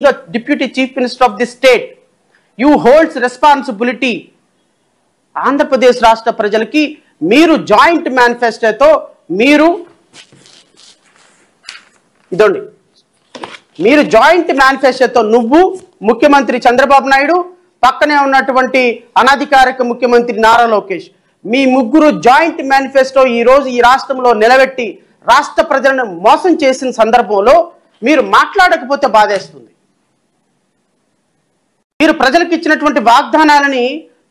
the Deputy Chief Minister of the state, you holds responsibility. Andhra Pradesh రాష్ట్ర ప్రజలకి మీరు joint మేనిఫెస్టోతో మీరు జాయింట్ మేనిఫెస్టోతో నువ్వు ముఖ్యమంత్రి చంద్రబాబు నాయుడు పక్కనే ఉన్నటువంటి అనధికారిక ముఖ్యమంత్రి నారా లోకేష్ మీ ముగ్గురు జాయింట్ మేనిఫెస్టో ఈ రోజు ఈ రాష్ట్రంలో నిలబెట్టి రాష్ట్ర ప్రజలను మోసం చేసిన సందర్భంలో మీరు మాట్లాడకపోతే బాధేస్తుంది. మీరు ప్రజలకు ఇచ్చినటువంటి వాగ్దానాలని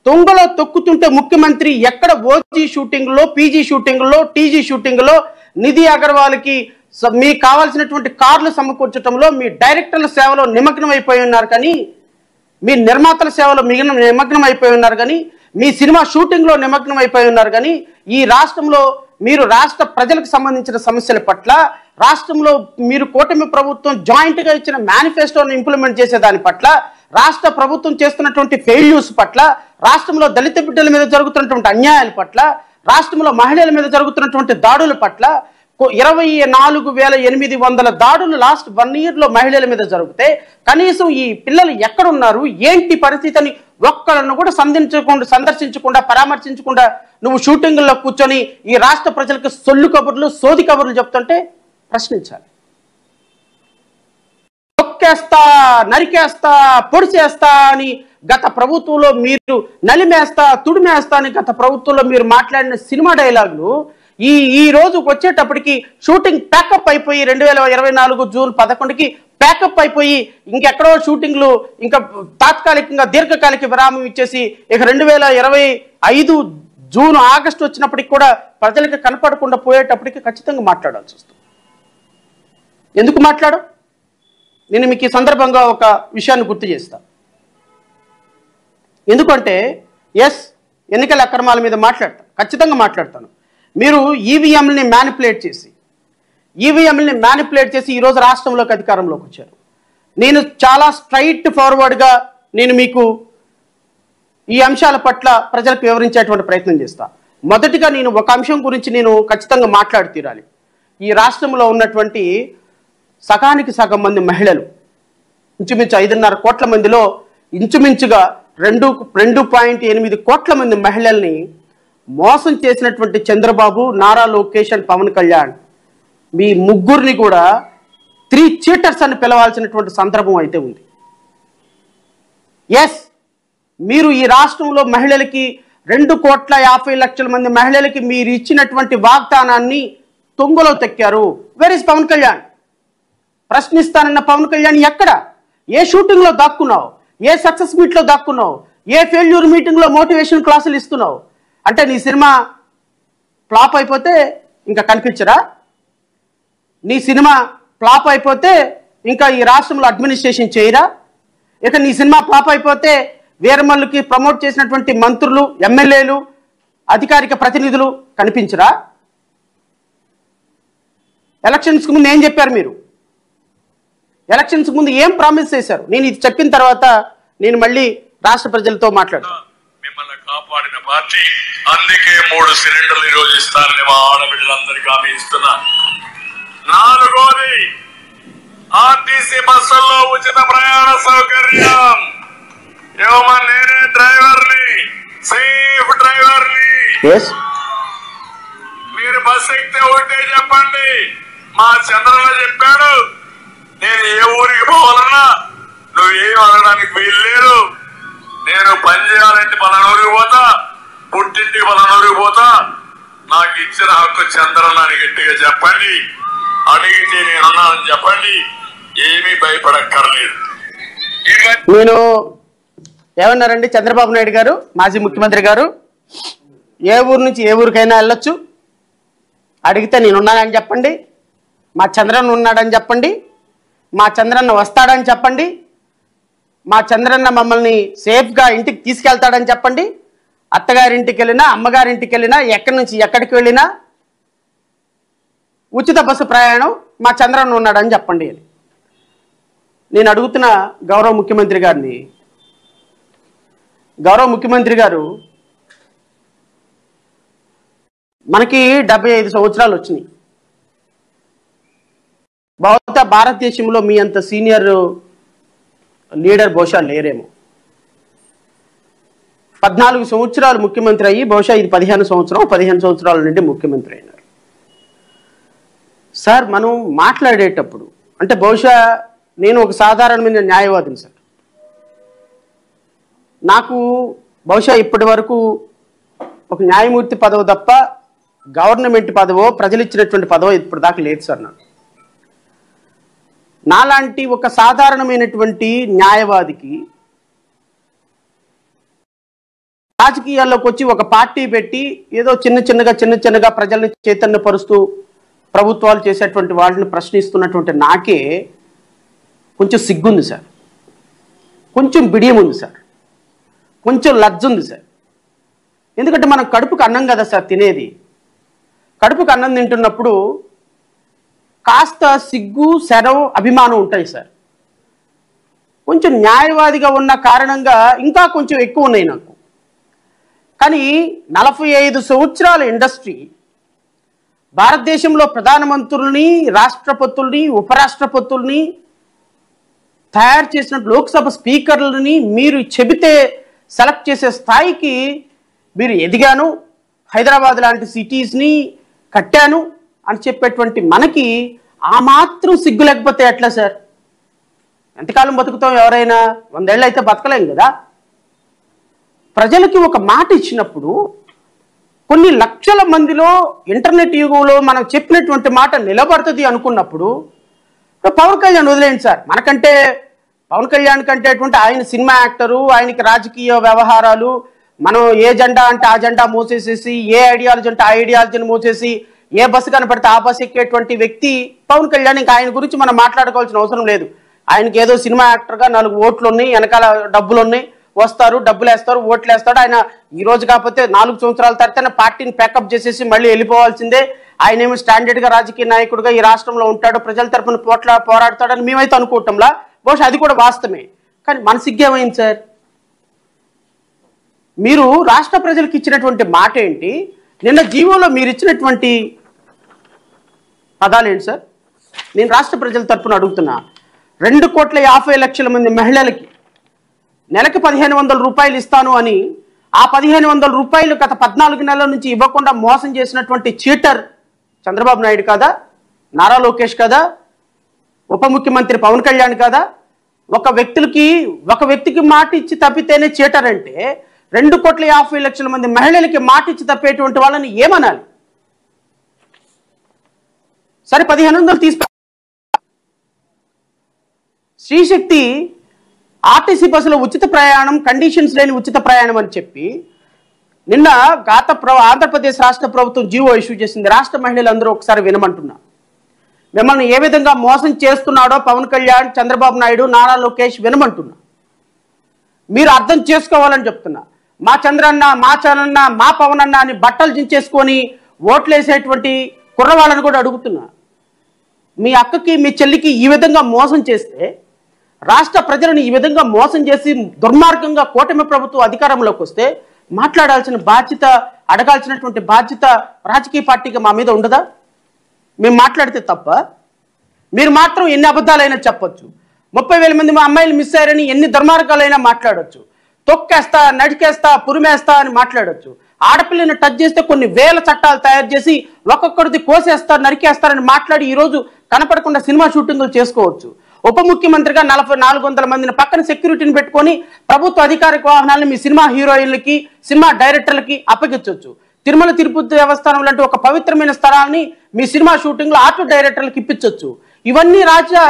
తొంగలో తొక్కుతుంటే ముఖ్యమంత్రి ఎక్కడ ఓజీ షూటింగ్ లో పీజీ షూటింగ్ లో టీజీ షూటింగ్ లో నిధి అగర్వాల్కి మీకు కావాల్సినటువంటి కార్లు సమకూర్చడంలో మీ డైరెక్టర్ల సేవలో నిమగ్నం అయిపోయి ఉన్నారు కానీ మీ నిర్మాతల సేవలో నిమగ్నం అయిపోయి ఉన్నారు కానీ మీ సినిమా షూటింగ్ లో నిమగ్నం అయిపోయి ఉన్నారు కానీ ఈ రాష్ట్రంలో మీరు రాష్ట్ర ప్రజలకు సంబంధించిన సమస్యల పట్ల రాష్ట్రంలో మీరు కూటమి ప్రభుత్వం జాయింట్ గా ఇచ్చిన మేనిఫెస్టోను ఇంప్లిమెంట్ చేసే దాని పట్ల రాష్ట్ర ప్రభుత్వం చేస్తున్నటువంటి ఫెయిల్యూర్స్ పట్ల రాష్ట్రంలో దళిత బిడ్డల మీద జరుగుతున్నటువంటి అన్యాయాల పట్ల రాష్ట్రంలో మహిళల మీద జరుగుతున్నటువంటి దాడుల పట్ల 24,800 దాడులు లాస్ట్ 1 year లో మహిళల మీద జరిగితే కనీసం ఈ పిల్లలు ఎక్కడున్నారు ఏంటి పరిస్థితి అని ఒక్కళ్ళను కూడా సందర్శించకుండా పరామర్శించకుండా నువ్వు షూటింగ్లో కూర్చొని ఈ రాష్ట్ర ప్రజలకు సొల్లు కబుర్లు సోది కబుర్లు చెప్తుంటే ప్రశ్నించాలి. తొక్కేస్తా నరికేస్తా పొడిచేస్తా అని గత ప్రభుత్వంలో మీరు నలిమేస్తా తుడిమేస్తా అని గత ప్రభుత్వంలో మీరు మాట్లాడిన సినిమా డైలాగులు ఈ రోజు వచ్చేటప్పటికి షూటింగ్ ప్యాకప్ అయిపోయి 2024 జూన్ 11కి ప్యాకప్ అయిపోయి ఇంకెక్కడో షూటింగ్లు ఇంకా తాత్కాలికంగా దీర్ఘకాలిక విరామం ఇచ్చేసి ఇక 2025 జూన్ ఆగస్టు వచ్చినప్పటికి కూడా ప్రజలకు కనపడకుండా పోయేటప్పటికి ఖచ్చితంగా మాట్లాడాల్సి వస్తుంది. ఎందుకు మాట్లాడు? నేను మీకు ఈ సందర్భంగా ఒక విషయాన్ని గుర్తు చేస్తా. ఎందుకంటే ఎన్నికల అక్రమాల మీద ఖచ్చితంగా మాట్లాడతాను. మీరు ఈవీఎంలని మ్యానిపులేట్ చేసి ఈరోజు రాష్ట్రంలోకి అధికారంలోకి వచ్చారు. నేను చాలా స్ట్రైట్ ఫార్వర్డ్గా నేను మీకు ఈ అంశాల పట్ల ప్రజలకు వివరించేటువంటి ప్రయత్నం చేస్తా. మొదటిగా నేను ఒక అంశం గురించి నేను ఖచ్చితంగా మాట్లాడి తీరాలి. ఈ రాష్ట్రంలో ఉన్నటువంటి సగానికి సగం మంది మహిళలు ఇంచుమించు 5.5 కోట్ల మందిలో ఇంచుమించుగా 2.8 కోట్ల మంది మహిళల్ని మోసం చేసినటువంటి చంద్రబాబు, నారా లోకేష్ అండ్ పవన్ కళ్యాణ్ మీ ముగ్గురిని కూడా 3 చీటర్స్ అని పిలవాల్సినటువంటి సందర్భం అయితే ఉంది. మీరు ఈ రాష్ట్రంలో మహిళలకి 2,50,00,000 మంది మహిళలకి మీరు ఇచ్చినటువంటి వాగ్దానాన్ని తొంగలో తొక్కారు. Where is Pawan Kalyan? ప్రశ్నిస్తానన్న పవన్ కళ్యాణ్ ఎక్కడ? ఏ షూటింగ్లో దాక్కున్నావు? ఏ సక్సెస్ మీట్లో దాక్కున్నావు? ఏ ఫెయిల్యూర్ మీటింగ్లో మోటివేషన్ క్లాసులు ఇస్తున్నావు? అంటే నీ సినిమా ఫ్లాప్ అయిపోతే ఇంకా కనిపించరా? నీ సినిమా ఫ్లాప్ అయిపోతే ఇంకా ఈ రాష్ట్రంలో అడ్మినిస్ట్రేషన్ చేయరా? ఇక నీ సినిమా ఫ్లాప్ అయిపోతే వీరమల్లుకి ప్రమోట్ చేసినటువంటి మంత్రులు, ఎమ్మెల్యేలు, అధికారిక ప్రతినిధులు కనిపించరా? ఎలక్షన్స్కి ముందు ఏం చెప్పారు మీరు? ఎలక్షన్స్ ముందు ఏం ప్రామిస్ చేశారు? నేను ఇది చెప్పిన తర్వాత నేను మళ్ళీ రాష్ట్ర ప్రజలతో మాట్లాడతాను. మిమ్మల్ని కాపాడిన పార్టీ, అందుకే 3 సిలిండర్లు ఈరోజు ఇస్తారని మా ఆడబిడ్డలందరికీ హామీ ఇస్తున్నా. 4వది ఆర్టీసీ బస్సుల్లో ఉచిత ప్రయాణ సౌకర్యం. నేనే డ్రైవర్ని, సేఫ్ డ్రైవర్ని. మీరు బస్సు ఎక్కితే ఒకటే చెప్పండి. మా చంద్రన్న చెప్పాడు, నేను ఏ ఊరికి పోవాలన్నా నువ్వేం అనడానికి వీలు లేదు. నేను పని చేయాలంటే పలానూరికి పోతా, పుట్టింటికి పలానూరికి పోతా. నాకు ఇచ్చిన హక్కు చంద్రన్న అని గట్టిగా చెప్పండి. అడిగితే నేనున్నానని చెప్పండి. ఏమీ భయపడక్కర్లేదు. నేను ఏమన్నారండి చంద్రబాబు నాయుడు గారు, మాజీ ముఖ్యమంత్రి గారు, ఏ ఊరు నుంచి ఏ ఊరికైనా వెళ్ళొచ్చు. అడిగితే నేనున్నానని చెప్పండి, మా చంద్రన్న ఉన్నాడని చెప్పండి, మా చంద్రన్న వస్తాడని చెప్పండి, మా చంద్రన్న మమ్మల్ని సేఫ్గా ఇంటికి తీసుకెళ్తాడని చెప్పండి. అత్తగారింటికి వెళ్ళినా, అమ్మగారింటికి వెళ్ళినా, ఎక్కడి నుంచి ఎక్కడికి వెళ్ళినా ఉచిత బస్సు ప్రయాణం మా చంద్రన్న ఉన్నాడని చెప్పండి అని నేను అడుగుతున్న గౌరవ ముఖ్యమంత్రి గారిని. గౌరవ ముఖ్యమంత్రి గారు, మనకి 75 సంవత్సరాలు వచ్చినాయి. బహుశా భారతదేశంలో మీ అంత సీనియర్ లీడర్ బహుశా లేరేమో. 14 సంవత్సరాలు ముఖ్యమంత్రి అయ్యి బహుశా ఇది 15 సంవత్సరాల నుండి ముఖ్యమంత్రి అయినారు. సార్ మనం మాట్లాడేటప్పుడు అంటే బహుశా నేను ఒక సాధారణమైన న్యాయవాదిని సార్. నాకు బహుశా ఇప్పటి వరకు ఒక న్యాయమూర్తి పదవి తప్ప గవర్నమెంట్ పదవో ప్రజలు ఇచ్చినటువంటి పదవో ఇప్పటిదాకా లేదు సార్. నాలాంటి ఒక సాధారణమైనటువంటి న్యాయవాదికి రాజకీయాల్లోకి వచ్చి ఒక పార్టీ పెట్టి ఏదో చిన్నగా ప్రజల్ని చైతన్యపరుస్తూ ప్రభుత్వాలు చేసేటువంటి వాళ్ళని ప్రశ్నిస్తున్నటువంటి నాకే కొంచెం సిగ్గుంది సార్, కొంచెం బిడియం ఉంది సార్, కొంచెం లజ్జ ఉంది సార్. ఎందుకంటే మనం కడుపుకు అన్నం కదా సార్ తినేది. కడుపుకు అన్నం తింటున్నప్పుడు కాస్త సిగ్గు, శరం, అభిమానం ఉంటాయి సార్. కొంచెం న్యాయవాదిగా ఉన్న కారణంగా ఇంకా కొంచెం ఎక్కువ ఉన్నాయి నాకు. కానీ 45 సంవత్సరాల ఇండస్ట్రీ, భారతదేశంలో ప్రధానమంత్రుల్ని, రాష్ట్రపతుల్ని, ఉపరాష్ట్రపతుల్ని తయారు చేసిన లోక్సభ స్పీకర్లని మీరు చెబితే సెలెక్ట్ చేసే స్థాయికి మీరు ఎదిగాను, హైదరాబాద్ లాంటి సిటీస్ని కట్టాను అని చెప్పేటువంటి మనకి ఆ మాత్రం సిగ్గు లేకపోతే ఎట్లా సార్? ఎంతకాలం బతుకుతాం? ఎవరైనా 100 ఏళ్ళు అయితే బతకలేం కదా. ప్రజలకి ఒక మాట ఇచ్చినప్పుడు కొన్ని లక్షల మందిలో ఇంటర్నెట్ యుగంలో మనం చెప్పినటువంటి మాట నిలబడుతుంది అనుకున్నప్పుడు పవన్ కళ్యాణ్ వదిలేండి సార్. మనకంటే పవన్ కళ్యాణ్ కంటే ఆయన సినిమా యాక్టరు, ఆయనకి రాజకీయ వ్యవహారాలు, మనం ఏ జెండా అంటే ఆ జెండా మోసేసేసి, ఏ ఐడియాలజీ అంటే ఆ ఐడియాలజీని మోసేసి, ఏ బస్సు కనపడితే ఆ బస్సు ఎక్కేటువంటి వ్యక్తి పవన్ కళ్యాణ్. ఇంకా ఆయన గురించి మనం మాట్లాడుకోవాల్సిన అవసరం లేదు. ఆయనకి ఏదో సినిమా యాక్టర్గా 4 ఓట్లు ఉన్నాయి, వెనకాల డబ్బులు ఉన్నాయి, వస్తారు, డబ్బులు వేస్తారు, ఓట్లు వేస్తాడు. ఆయన ఈ రోజు కాకపోతే 4 సంవత్సరాల తర్వాత పార్టీని ప్యాకప్ చేసేసి మళ్ళీ వెళ్ళిపోవాల్సిందే. ఆయన ఏమో స్టాండర్డ్గా రాజకీయ నాయకుడిగా ఈ రాష్ట్రంలో ఉంటాడు, ప్రజల తరఫున పోరాడతాడని మేమైతే అనుకోవటంలా. బహుశా అది కూడా వాస్తవమే. కానీ మన సిగ్గేమైంది సార్? మీరు రాష్ట్ర ప్రజలకు ఇచ్చినటువంటి మాట ఏంటి? నిన్న జీవోలో మీరు ఇచ్చినటువంటి పదాలు ఏంటి సార్? నేను రాష్ట్ర ప్రజల తరఫున అడుగుతున్నా. 2,50,00,000 మంది మహిళలకి నెలకి 1,500 రూపాయలు ఇస్తాను అని ఆ 1,500 రూపాయలు గత 14 నెలల నుంచి ఇవ్వకుండా మోసం చేసినటువంటి చీటర్ చంద్రబాబు నాయుడు కాదా? నారా లోకేష్ కాదా? ఉప ముఖ్యమంత్రి పవన్ కళ్యాణ్ కాదా? ఒక వ్యక్తికి మాట ఇచ్చి తప్పితేనే చీటర్ అంటే 2,50,00,000 మంది మహిళలకి మాట ఇచ్చి తప్పేటువంటి వాళ్ళని ఏమనాలి? సరే 1,500 తీసుకు శ్రీశక్తి ఆర్టీసీ బస్సులో ఉచిత ప్రయాణం, కండిషన్స్ లేని ఉచిత ప్రయాణం అని చెప్పి నిన్న ఆంధ్రప్రదేశ్ రాష్ట్ర ప్రభుత్వం జీవో ఇష్యూ చేసింది. రాష్ట్ర మహిళలందరూ ఒకసారి వినమంటున్నా. మిమ్మల్ని ఏ విధంగా మోసం చేస్తున్నాడో పవన్ కళ్యాణ్, చంద్రబాబు నాయుడు, నారా లోకేష్ వినమంటున్నా. మీరు అర్థం చేసుకోవాలని చెప్తున్నా. మా చంద్రన్న, మా చనన్న, మా పవన్ అన్న అని బట్టలు దించేసుకొని ఓట్లేసేటువంటి కుర్రవాళ్ళని కూడా అడుగుతున్నా. మీ అక్కకి, మీ చెల్లికి ఈ విధంగా మోసం చేస్తే, రాష్ట్ర ప్రజలను ఈ విధంగా మోసం చేసి దుర్మార్గంగా కూటమి ప్రభుత్వం అధికారంలోకి వస్తే మాట్లాడాల్సిన బాధ్యత, అడగాల్సినటువంటి బాధ్యత రాజకీయ పార్టీకి మా మీద ఉండదా? మేము మాట్లాడితే తప్ప? మీరు మాత్రం ఎన్ని అబద్ధాలైనా చెప్పొచ్చు. 30,000 మంది మా అమ్మాయిలు మిస్ అయ్యారని ఎన్ని దుర్మార్గాలైనా మాట్లాడొచ్చు. తొక్కేస్తా, నడికేస్తా, పురిమేస్తా అని మాట్లాడొచ్చు. ఆడపిల్లని టచ్ చేస్తే కొన్ని వేల చట్టాలు తయారు చేసి ఒక్కొక్కరిది కోసేస్తారు, నరికేస్తారని మాట్లాడి ఈరోజు కనపడకుండా సినిమా షూటింగులు చేసుకోవచ్చు. ఉప ముఖ్యమంత్రిగా 400 మందిని పక్కన సెక్యూరిటీని పెట్టుకొని ప్రభుత్వ అధికారిక వాహనాలను మీ సినిమా హీరోయిన్లకి, సినిమా డైరెక్టర్లకి అప్పగించవచ్చు. తిరుమల తిరుపతి దేవస్థానం లాంటి ఒక పవిత్రమైన స్థలాన్ని మీ సినిమా షూటింగ్లో ఆర్ట్ డైరెక్టర్లకు ఇప్పించవచ్చు. ఇవన్నీ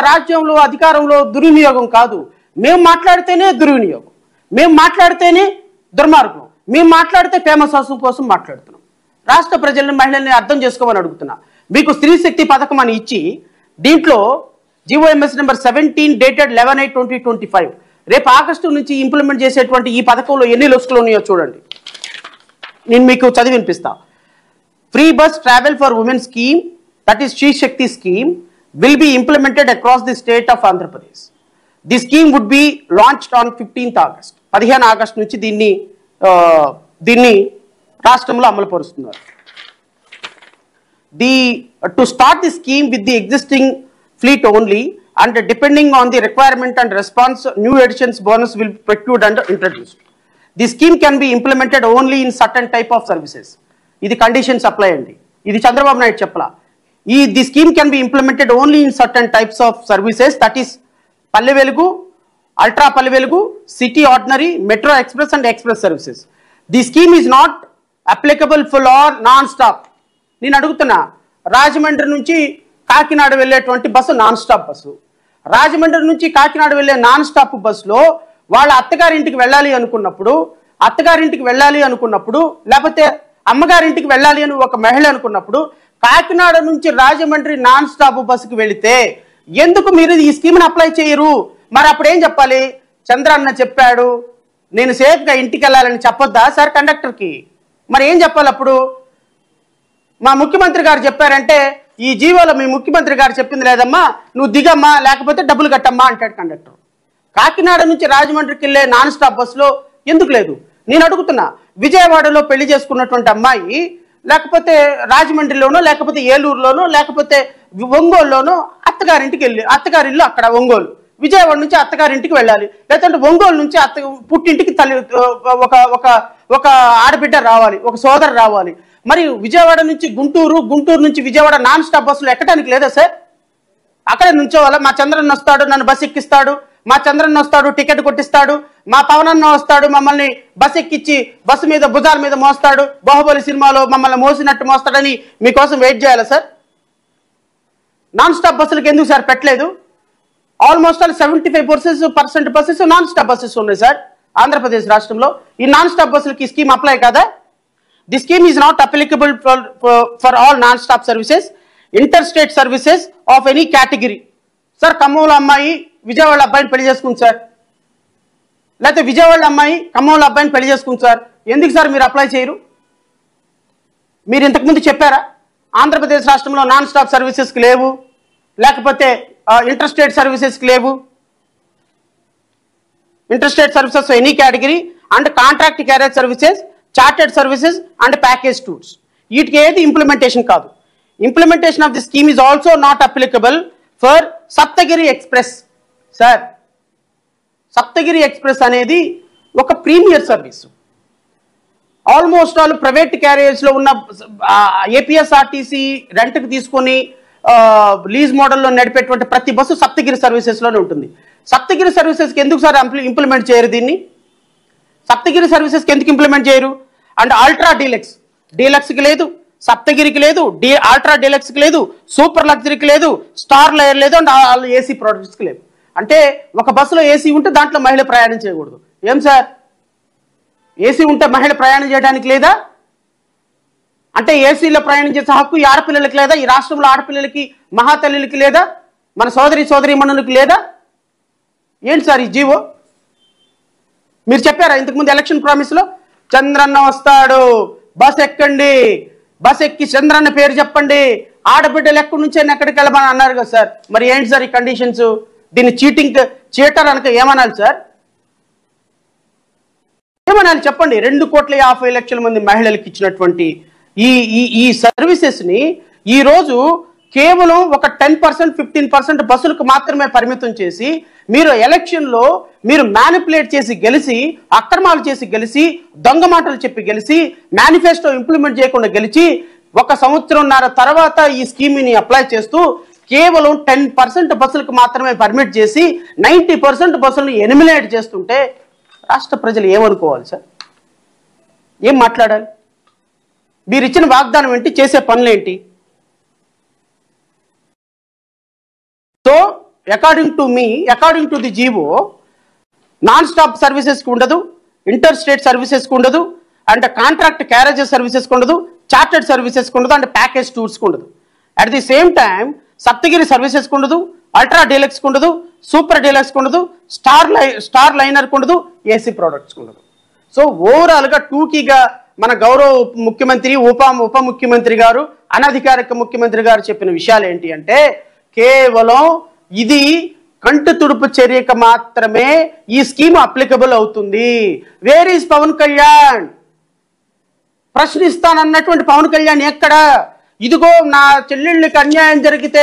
రాజ్యంలో అధికారంలో దుర్వినియోగం కాదు. మేము మాట్లాడితేనే దుర్వినియోగం, మేము మాట్లాడితేనే దుర్మార్గం, మేము మాట్లాడితే ఫేమస్ హౌస్ కోసం మాట్లాడుతున్నాం. రాష్ట్ర ప్రజలను, మహిళల్ని అర్థం చేసుకోమని అడుగుతున్నా. మీకు స్త్రీ శక్తి పథకం అని ఇచ్చి దీంట్లో GOMS నెంబర్ 17 డేటెడ్ 11/8/2025 రేపు ఆగస్టు నుంచి ఇంప్లిమెంట్ చేసేటువంటి ఈ పథకంలో ఎన్ని లొసుకులు ఉన్నాయో చూడండి. నేను మీకు చదివి వినిపిస్తా. Free bus travel for women scheme, that is Shri Shakti scheme, will be implemented across the state of Andhra Pradesh. The scheme would be launched on 15th August. 15 August నుంచి దీన్ని రాష్ట్రంలో అమలు పరుస్తున్నారు. To start the scheme with the existing fleet only and depending on the requirement and response, new additions bonus will be procured and introduced. The scheme can be implemented only in certain type of services. ఇది conditions apply అండి. ఇది చంద్రబాబు నాయుడు చెప్పలా. The scheme can be implemented only in certain types of services, that is Palle Velugu, ultra Palle Velugu, city ordinary, metro express and express services. The scheme is not applicable for or non stop. నేను అడుగుతున్నా, రాజమండ్రి నుంచి కాకినాడ వెళ్ళేటువంటి bus non stop bus. Rajahmundry నుంచి కాకినాడ వెళ్ళే non stop బస్సులో వాళ్ళ అత్తగారింటికి వెళ్ళాలి అనుకున్నప్పుడు లేకపోతే అమ్మగారింటికి వెళ్ళాలి అని ఒక మహిళ అనుకున్నప్పుడు కాకినాడ నుంచి రాజమండ్రి నాన్ స్టాప్ బస్సుకి వెళితే ఎందుకు మీరు ఈ స్కీమ్ని అప్లై చేయరు? మరి అప్పుడు ఏం చెప్పాలి? చంద్రన్న చెప్పాడు నేను సేఫ్గా ఇంటికి వెళ్ళాలని చెప్పొద్దా సార్ కండక్టర్కి? మరి ఏం చెప్పాలి అప్పుడు? మా ముఖ్యమంత్రి గారు చెప్పారంటే ఈ జీవోలో మీ ముఖ్యమంత్రి గారు చెప్పింది లేదమ్మా, నువ్వు దిగమ్మా లేకపోతే డబ్బులు కట్టమ్మా అంటాడు కండక్టర్. కాకినాడ నుంచి రాజమండ్రికి వెళ్ళే నాన్ స్టాప్ బస్సులో ఎందుకు లేదు? నేను అడుగుతున్నా, విజయవాడలో పెళ్లి చేసుకున్నటువంటి అమ్మాయి లేకపోతే రాజమండ్రిలోనో లేకపోతే ఏలూరులోనో లేకపోతే ఒంగోలులోనో అత్తగారింటికి వెళ్ళి, అత్తగారిల్లు అక్కడ ఒంగోలు, విజయవాడ నుంచి అత్తగారింటికి వెళ్ళాలి, లేదంటే ఒంగోలు నుంచి పుట్టింటికి తల్లి ఒక ఆడబిడ్డ రావాలి, ఒక సోదరు రావాలి. మరి విజయవాడ నుంచి గుంటూరు, గుంటూరు నుంచి విజయవాడ నాన్ స్టాప్ బస్సులు ఎక్కడానికి లేదా సార్? అక్కడే నుంచోవాలా? మా చంద్రన్న వస్తాడు నన్ను బస్సు ఎక్కిస్తాడు, మా చంద్రన్న వస్తాడు టికెట్ కొట్టిస్తాడు, మా పవనన్న వస్తాడు మమ్మల్ని బస్సు ఎక్కించి బస్సు మీద భుజాల మీద మోస్తాడు, బాహుబలి సినిమాలో మమ్మల్ని మోసినట్టు మోస్తాడని మీకోసం వెయిట్ చేయాలా సార్? నాన్ స్టాప్ బస్సులకు ఎందుకు సార్ పెట్టలేదు? Almost all 75% buses non stop buses ఉన్నాయి సార్ ఆంధ్రప్రదేశ్ రాష్ట్రంలో. ఈ నాన్ స్టాప్ బస్సులకి స్కీమ్ అప్లై కదా? The scheme is not applicable for all non stop services, interstate services of any category. Sir ఖమ్మంలో అమ్మాయి విజయవాడ అబ్బాయిని పెళ్లి చేసుకుంది సార్, లేకపోతే విజయవాడ అమ్మాయి ఖమ్మంలో అబ్బాయిని పెళ్లి చేసుకుంది సార్, ఎందుకు సార్ మీరు అప్లై చేయరు? మీరు ఇంతకుముందు చెప్పారా ఆంధ్రప్రదేశ్ రాష్ట్రంలో నాన్ స్టాప్ సర్వీసెస్కి లేవు, లేకపోతే ఇంటర్స్టేట్ సర్వీసెస్కి లేవు? Interstate services any category and contract carriage services, chartered services and package tours, వీటికి ఏది ఇంప్లిమెంటేషన్ కాదు. Implementation of the scheme is also not applicable for Saptagiri express. Sir Saptagiri express అనేది ఒక premier service. Almost all private క్యారేజ్లో ఉన్న APSRTC రెంట్కి తీసుకొని lease మోడల్లో నడిపేటువంటి ప్రతి బస్సు సప్తగిరి సర్వీసెస్లోనే ఉంటుంది. సప్తగిరి సర్వీసెస్కి ఎందుకు సార్ ఇంప్లిమెంట్ చేయరు దీన్ని? సప్తగిరి సర్వీసెస్కి ఎందుకు ఇంప్లిమెంట్ చేయరు? అండ్ అల్ట్రా డీలక్స్కి లేదు, సప్తగిరికి లేదు, అల్ట్రా డీలక్స్కి లేదు, సూపర్ లగ్జరీకి లేదు, స్టార్ లేయర్ లేదు, అండ్ ఏసీ ప్రోడక్ట్స్కి లేదు. అంటే ఒక బస్సులో ఏసీ ఉంటే దాంట్లో మహిళ ప్రయాణం చేయకూడదు. ఏం సార్, ఏసీ ఉంటే మహిళ ప్రయాణం చేయడానికి లేదా? అంటే ఏసీలో ప్రయాణం చేసే హక్కు ఈ ఆడపిల్లలకి లేదా? ఈ రాష్ట్రంలో ఆడపిల్లలకి, మహాతల్లులకి లేదా? మన సోదరీమణులకి లేదా? ఏంటి సార్ ఈ జీవో? మీరు చెప్పారా ఇంతకుముందు ఎలక్షన్ ప్రామిస్లో చంద్రన్న వస్తాడు బస్ ఎక్కండి, బస్ ఎక్కి చంద్రన్న పేరు చెప్పండి, ఆడబిడ్డలు ఎక్కడి నుంచి ఎక్కడికి వెళ్ళమని అన్నారు కదా సార్? మరి ఏంటి సార్ ఈ కండిషన్స్? దీన్ని చీటర్ అనక ఏమనాలి సార్? ఏమనాలి చెప్పండి? 2,50,00,000 మంది మహిళలకు ఇచ్చినటువంటి ఈ సర్వీసెస్ని ఈరోజు కేవలం ఒక 10%, 15% బస్సులకు మాత్రమే పరిమితం చేసి మీరు ఎలక్షన్లో మీరు మ్యానిపులేట్ చేసి గెలిచి, అక్రమాలు చేసి గెలిచి, దొంగ మాటలు చెప్పి గెలిచి, మేనిఫెస్టో ఇంప్లిమెంట్ చేయకుండా గెలిచి 1 సంవత్సరంన్నర తర్వాత ఈ స్కీమ్ని అప్లై చేస్తూ కేవలం 10% బస్సులకు మాత్రమే పర్మిట్ చేసి 90% బస్సులను ఎలిమినేట్ చేస్తుంటే రాష్ట్ర ప్రజలు ఏమనుకోవాలి సార్? ఏం మాట్లాడాలి? మీరు ఇచ్చిన వాగ్దానం ఏంటి? చేసే పనులేంటి? So according to the GO non stop సర్వీసెస్కి ఉండదు, ఇంటర్ స్టేట్ సర్వీసెస్కి ఉండదు, అండ్ కాంట్రాక్ట్ క్యారేజెస్ సర్వీసెస్కి ఉండదు, చార్టెడ్ సర్వీసెస్కి ఉండదు, అండ్ ప్యాకేజ్ టూర్స్కి ఉండదు. At the same time Saptagiri సర్వీసెస్కి ఉండదు, అల్ట్రా డీలక్స్కి ఉండదు, సూపర్ డీలక్స్కి ఉండదు, స్టార్ లైనర్కి ఉండదు, ఏసీ ప్రోడక్ట్స్కి ఉండదు. సో ఓవరాల్గా టూకీగా మన గౌరవ ముఖ్యమంత్రి, ఉప ముఖ్యమంత్రి గారు, అనధికారిక ముఖ్యమంత్రి గారు చెప్పిన విషయాలు ఏంటి అంటే కేవలం ఇది కంటి తుడుపు చర్యకు మాత్రమే ఈ స్కీమ్ అప్లికబుల్ అవుతుంది. Where is Pawan Kalyan? ప్రశ్నిస్తానన్నటువంటి పవన్ కళ్యాణ్ ఎక్కడ? ఇదిగో నా చెల్లెళ్ళకి అన్యాయం జరిగితే